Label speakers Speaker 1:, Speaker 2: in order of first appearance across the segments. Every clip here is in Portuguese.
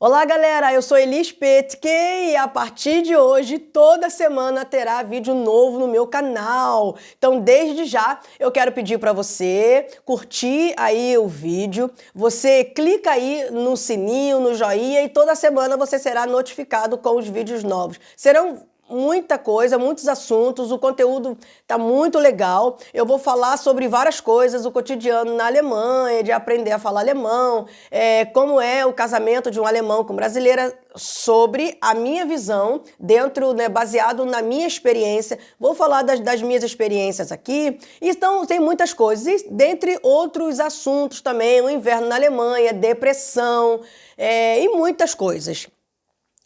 Speaker 1: Olá galera, eu sou Elis Petke e a partir de hoje, toda semana terá vídeo novo no meu canal. Então desde já eu quero pedir para você curtir aí o vídeo, você clica aí no sininho, no joinha e toda semana você será notificado com os vídeos novos. Serão muita coisa, muitos assuntos, o conteúdo tá muito legal. Eu vou falar sobre várias coisas, o cotidiano na Alemanha, de aprender a falar alemão, como é o casamento de um alemão com brasileira, sobre a minha visão, dentro, baseado na minha experiência. Vou falar das minhas experiências aqui. Então, tem muitas coisas, e dentre outros assuntos também, o inverno na Alemanha, depressão, e muitas coisas.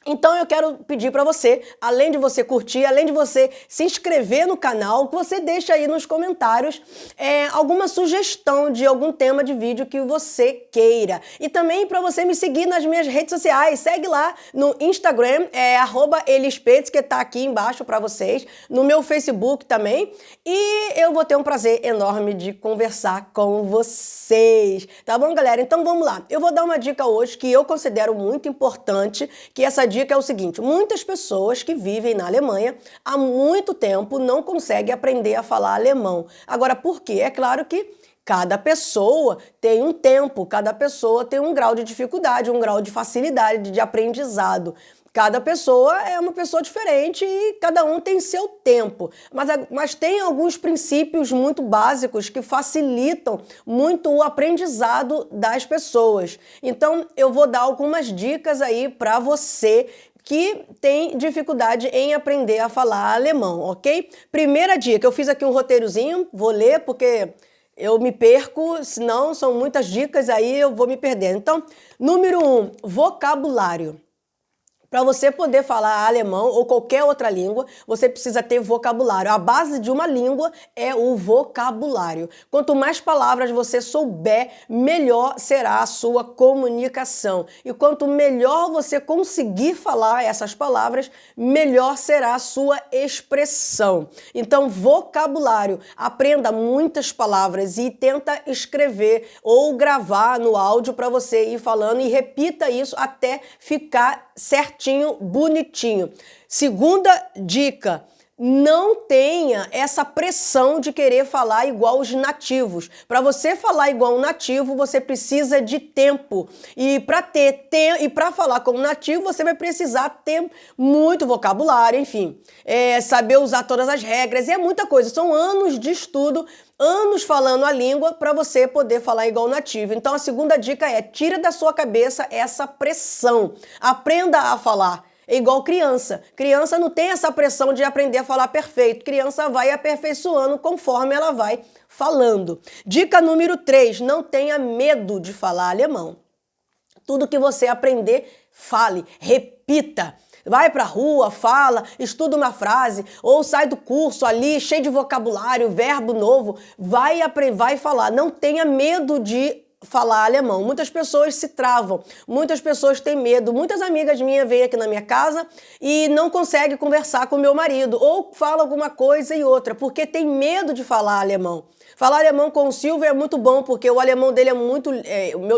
Speaker 1: Então eu quero pedir para você, além de você curtir, além de você se inscrever no canal, que você deixe aí nos comentários alguma sugestão de algum tema de vídeo que você queira. E também para você me seguir nas minhas redes sociais, segue lá no Instagram, @elispetz, que tá aqui embaixo para vocês, no meu Facebook também, e eu vou ter um prazer enorme de conversar com vocês. Tá bom, galera? Então vamos lá. Eu vou dar uma dica hoje que eu considero muito importante, que essa dica é o seguinte: muitas pessoas que vivem na Alemanha há muito tempo não conseguem aprender a falar alemão. Agora, por quê? É claro que cada pessoa tem um tempo, cada pessoa tem um grau de dificuldade, um grau de facilidade de aprendizado. Cada pessoa é uma pessoa diferente e cada um tem seu tempo. Mas tem alguns princípios muito básicos que facilitam muito o aprendizado das pessoas. Então, eu vou dar algumas dicas aí para você que tem dificuldade em aprender a falar alemão, ok? Primeira dica, eu fiz aqui um roteirozinho, vou ler porque eu me perco, senão são muitas dicas, aí eu vou me perdendo. Então, número 1, vocabulário. Para você poder falar alemão ou qualquer outra língua, você precisa ter vocabulário. A base de uma língua é o vocabulário. Quanto mais palavras você souber, melhor será a sua comunicação. E quanto melhor você conseguir falar essas palavras, melhor será a sua expressão. Então, vocabulário. Aprenda muitas palavras e tenta escrever ou gravar no áudio para você ir falando e repita isso até ficar certinho, bonitinho. Segunda dica: não tenha essa pressão de querer falar igual os nativos. Para você falar igual um nativo, você precisa de tempo. E para falar como nativo, você vai precisar ter muito vocabulário, enfim, saber usar todas as regras, e é muita coisa. São anos de estudo, anos falando a língua para você poder falar igual nativo. Então a segunda dica é: tira da sua cabeça essa pressão. Aprenda a falar. É igual criança. Criança não tem essa pressão de aprender a falar perfeito. Criança vai aperfeiçoando conforme ela vai falando. Dica número 3, não tenha medo de falar alemão. Tudo que você aprender, fale, repita. Vai pra rua, fala, estuda uma frase, ou sai do curso ali, cheio de vocabulário, verbo novo, vai falar. Não tenha medo de falar alemão. Muitas pessoas se travam, muitas pessoas têm medo. Muitas amigas minhas vêm aqui na minha casa e não conseguem conversar com meu marido, ou fala alguma coisa e outra, porque tem medo de falar alemão. Falar alemão com o Silvio é muito bom, porque o alemão dele é muito...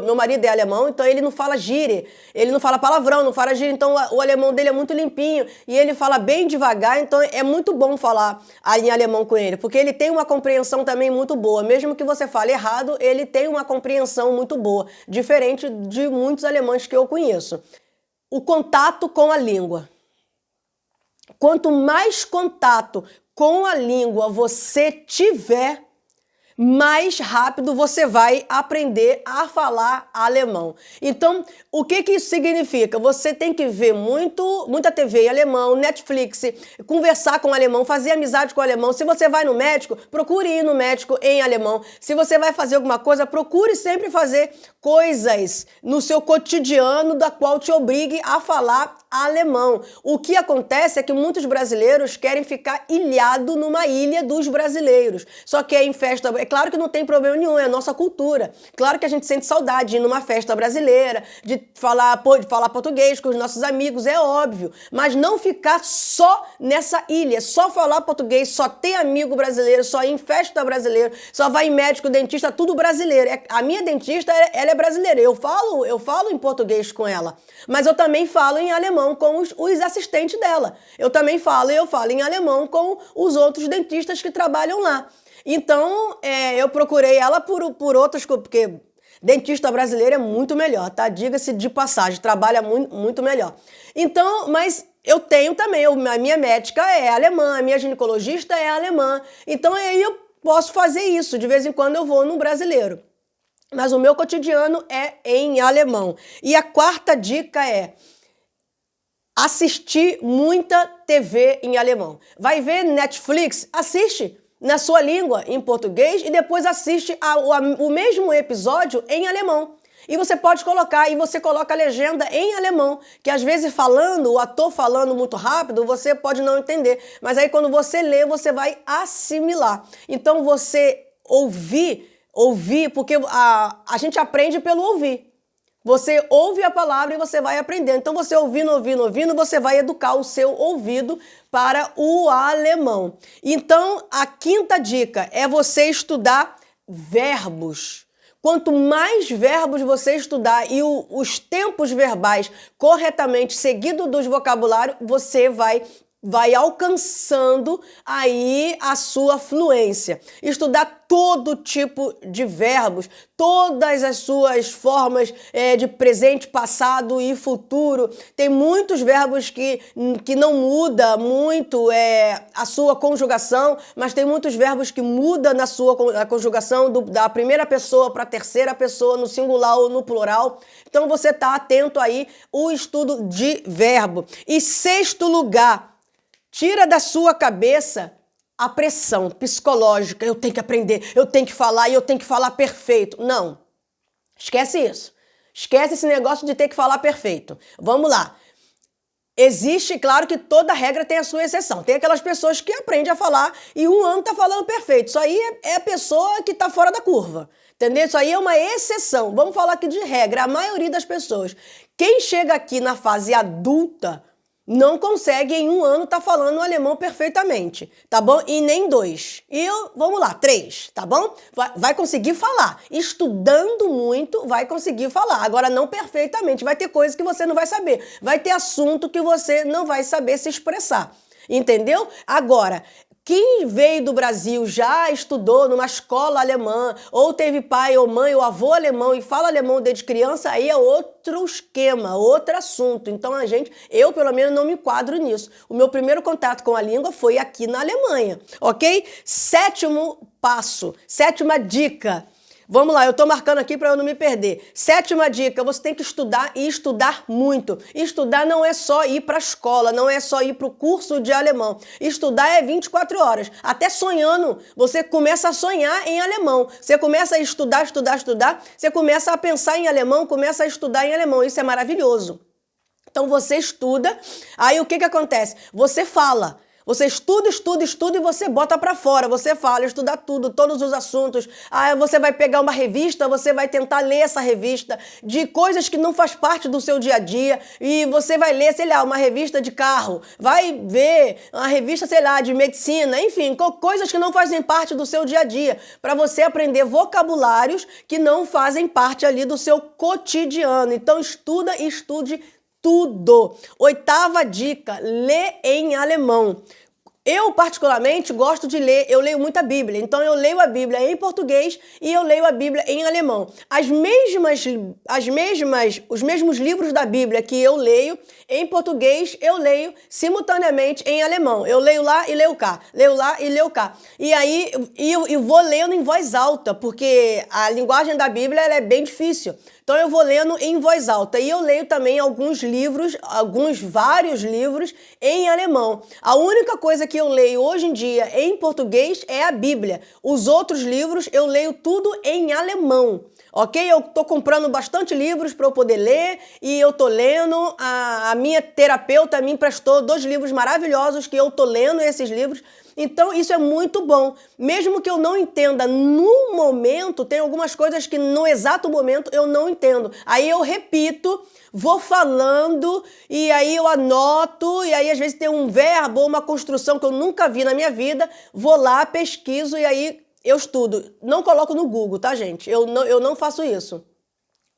Speaker 1: meu marido é alemão, então ele não fala gíria, ele não fala palavrão, não fala gíria, então o alemão dele é muito limpinho e ele fala bem devagar, então é muito bom falar em alemão com ele, porque ele tem uma compreensão também muito boa. Mesmo que você fale errado, ele tem uma compreensão muito boa, diferente de muitos alemães que eu conheço. O contato com a língua. Quanto mais contato com a língua você tiver, mais rápido você vai aprender a falar alemão. Então, o que isso significa? Você tem que ver muita TV em alemão, Netflix, conversar com o alemão, fazer amizade com o alemão. Se você vai no médico, procure ir no médico em alemão. Se você vai fazer alguma coisa, procure sempre fazer coisas no seu cotidiano da qual te obrigue a falar alemão. O que acontece é que muitos brasileiros querem ficar ilhado numa ilha dos brasileiros. Só que é em festa, é claro que não tem problema nenhum, é a nossa cultura. Claro que a gente sente saudade de ir numa festa brasileira, de falar português com os nossos amigos, é óbvio. Mas não ficar só nessa ilha, só falar português, só ter amigo brasileiro, só ir em festa brasileira, só vai em médico, dentista, tudo brasileiro. A minha dentista, ela é brasileira. Eu falo em português com ela, mas eu também falo em alemão com os assistentes dela. Eu falo em alemão com os outros dentistas que trabalham lá. Então, eu procurei ela por outras coisas, porque dentista brasileiro é muito melhor, tá? Diga-se de passagem, trabalha muito, muito melhor. Então, mas eu tenho também, a minha médica é alemã, a minha ginecologista é alemã. Então, aí eu posso fazer isso. De vez em quando eu vou no brasileiro. Mas o meu cotidiano é em alemão. E a quarta dica é assistir muita TV em alemão. Vai ver Netflix? Assiste na sua língua, em português, e depois assiste o mesmo episódio em alemão. E você pode colocar, e você coloca a legenda em alemão, que às vezes o ator falando muito rápido, você pode não entender. Mas aí quando você lê, você vai assimilar. Então você ouvir, porque a gente aprende pelo ouvir. Você ouve a palavra e você vai aprender. Então você ouvindo, você vai educar o seu ouvido para o alemão. Então a quinta dica é você estudar verbos. Quanto mais verbos você estudar e os tempos verbais corretamente seguido dos vocabulários, você vai alcançando aí a sua fluência. Estudar todo tipo de verbos, todas as suas formas de presente, passado e futuro. Tem muitos verbos que não muda muito a sua conjugação, mas tem muitos verbos que mudam a conjugação da primeira pessoa para a terceira pessoa, no singular ou no plural. Então você está atento aí ao estudo de verbo. E sexto lugar, tira da sua cabeça a pressão psicológica. Eu tenho que aprender, eu tenho que falar e eu tenho que falar perfeito. Não, esquece isso. Esquece esse negócio de ter que falar perfeito. Vamos lá. Existe, claro que toda regra tem a sua exceção. Tem aquelas pessoas que aprendem a falar e um ano tá falando perfeito. Isso aí é a pessoa que tá fora da curva. Entendeu? Isso aí é uma exceção. Vamos falar aqui de regra. A maioria das pessoas. Quem chega aqui na fase adulta não consegue em um ano estar falando o alemão perfeitamente, tá bom? E nem 2. Vamos lá, 3, tá bom? Vai conseguir falar. Estudando muito, vai conseguir falar. Agora, não perfeitamente. Vai ter coisas que você não vai saber. Vai ter assunto que você não vai saber se expressar. Entendeu? Agora, quem veio do Brasil, já estudou numa escola alemã, ou teve pai ou mãe ou avô alemão e fala alemão desde criança, aí é outro esquema, outro assunto. Então eu pelo menos não me enquadro nisso. O meu primeiro contato com a língua foi aqui na Alemanha, ok? Sétimo passo, sétima dica. Vamos lá, eu tô marcando aqui para eu não me perder. Sétima dica, você tem que estudar e estudar muito. Estudar não é só ir para a escola, não é só ir para o curso de alemão. Estudar é 24 horas. Até sonhando, você começa a sonhar em alemão. Você começa a estudar, você começa a pensar em alemão, começa a estudar em alemão. Isso é maravilhoso. Então você estuda, aí o que acontece? Você fala. Você estuda e você bota para fora. Você fala, estuda tudo, todos os assuntos. Aí você vai pegar uma revista, você vai tentar ler essa revista de coisas que não faz parte do seu dia a dia. E você vai ler, sei lá, uma revista de carro. Vai ver uma revista, sei lá, de medicina. Enfim, coisas que não fazem parte do seu dia a dia. Para você aprender vocabulários que não fazem parte ali do seu cotidiano. Então estuda e estude tudo. Oitava dica, lê em alemão. Eu, particularmente, gosto de ler, eu leio muita Bíblia. Então, eu leio a Bíblia em português e eu leio a Bíblia em alemão. Os mesmos livros da Bíblia que eu leio em português, eu leio simultaneamente em alemão. Eu leio lá e leio cá. Leio lá e leio cá. E aí, eu vou lendo em voz alta, porque a linguagem da Bíblia ela é bem difícil. Então eu vou lendo em voz alta e eu leio também vários livros em alemão. A única coisa que eu leio hoje em dia em português é a Bíblia. Os outros livros eu leio tudo em alemão, ok? Eu tô comprando bastante livros para eu poder ler e eu tô lendo. A minha terapeuta me emprestou 2 livros maravilhosos que eu tô lendo esses livros. Então, isso é muito bom. Mesmo que eu não entenda no momento, tem algumas coisas que no exato momento eu não entendo. Aí eu repito, vou falando e aí eu anoto e aí às vezes tem um verbo ou uma construção que eu nunca vi na minha vida, vou lá, pesquiso e aí eu estudo. Não coloco no Google, tá, gente? Eu não faço isso.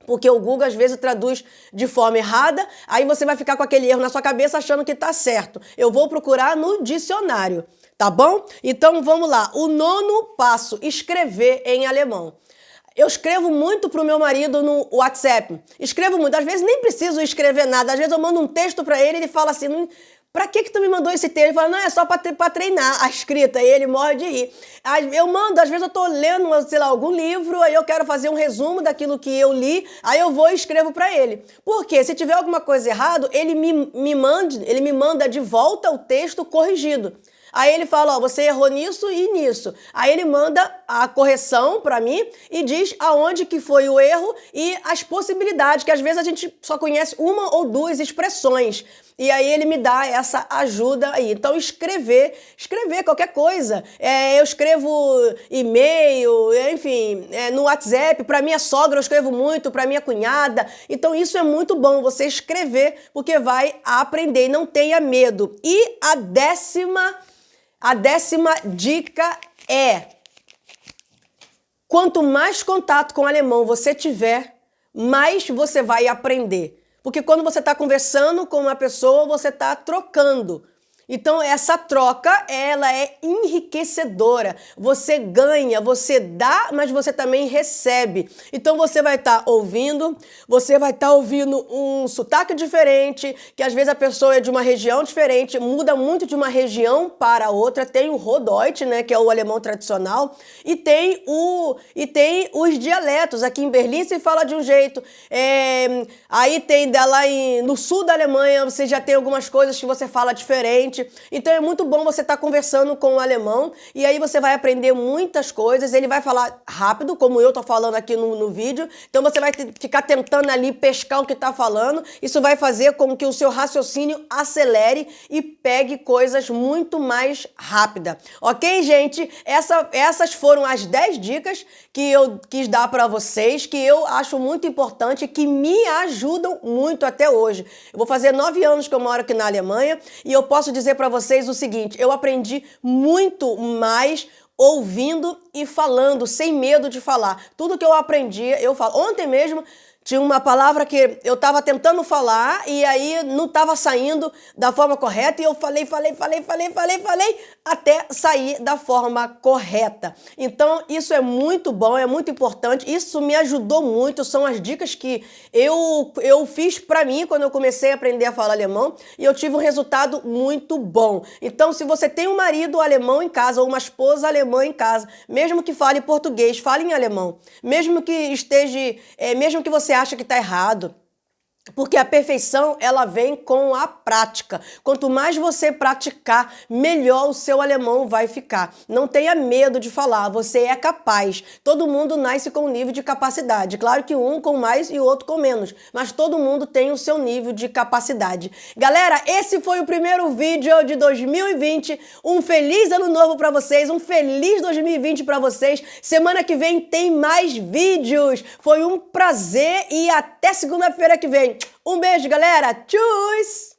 Speaker 1: Porque o Google às vezes traduz de forma errada, aí você vai ficar com aquele erro na sua cabeça achando que tá certo. Eu vou procurar no dicionário, tá bom? Então vamos lá. O 9º passo, escrever em alemão. Eu escrevo muito pro meu marido no WhatsApp. Escrevo muito. Às vezes nem preciso escrever nada. Às vezes eu mando um texto para ele e ele fala assim... Pra que tu me mandou esse texto? Ele fala, não, é só pra treinar a escrita. E ele morre de rir. Eu mando, às vezes eu tô lendo, sei lá, algum livro, aí eu quero fazer um resumo daquilo que eu li, aí eu vou e escrevo pra ele. Por quê? Se tiver alguma coisa errada, ele me manda de volta o texto corrigido. Aí ele fala, ó, você errou nisso e nisso. Aí ele manda a correção para mim e diz aonde que foi o erro e as possibilidades, que às vezes a gente só conhece 1 ou 2 expressões. E aí ele me dá essa ajuda aí. Então escrever qualquer coisa. Eu escrevo e-mail, enfim, no WhatsApp. Para minha sogra eu escrevo muito, para minha cunhada. Então isso é muito bom, você escrever, porque vai aprender. Não tenha medo. E a décima dica é: quanto mais contato com o alemão você tiver, mais você vai aprender. Porque quando você está conversando com uma pessoa, você está trocando. Então essa troca, ela é enriquecedora. Você ganha, você dá, mas você também recebe. Então você vai estar ouvindo um sotaque diferente, que às vezes a pessoa é de uma região diferente, muda muito de uma região para outra. Tem o Hochdeutsch, né, que é o alemão tradicional, e tem os dialetos. Aqui em Berlim se fala de um jeito, aí tem lá no sul da Alemanha, você já tem algumas coisas que você fala diferente. Então é muito bom você estar conversando com o alemão e aí você vai aprender muitas coisas. Ele vai falar rápido, como eu tô falando aqui no vídeo. Então você vai ficar tentando ali pescar o que tá falando. Isso vai fazer com que o seu raciocínio acelere e pegue coisas muito mais rápida. Ok, gente? Essas foram as 10 dicas que eu quis dar para vocês, que eu acho muito importante, que me ajudam muito até hoje. Eu vou fazer 9 anos que eu moro aqui na Alemanha e eu posso dizer para vocês o seguinte: eu aprendi muito mais ouvindo e falando, sem medo de falar. Tudo que eu aprendi, eu falo. Ontem mesmo tinha uma palavra que eu estava tentando falar e aí não estava saindo da forma correta e eu falei, até sair da forma correta. Então, isso é muito bom, é muito importante. Isso me ajudou muito, são as dicas que eu fiz para mim quando eu comecei a aprender a falar alemão e eu tive um resultado muito bom. Então, se você tem um marido alemão em casa ou uma esposa alemã em casa, mesmo que fale português, fale em alemão. Mesmo que mesmo que você acha que está errado, porque a perfeição, ela vem com a prática. Quanto mais você praticar, melhor o seu alemão vai ficar. Não tenha medo de falar, você é capaz. Todo mundo nasce com um nível de capacidade. Claro que um com mais e o outro com menos, mas todo mundo tem o seu nível de capacidade. Galera, esse foi o primeiro vídeo de 2020. Um feliz ano novo para vocês, um feliz 2020 para vocês. Semana que vem tem mais vídeos. Foi um prazer e até segunda-feira que vem. Um beijo, galera. Tchau!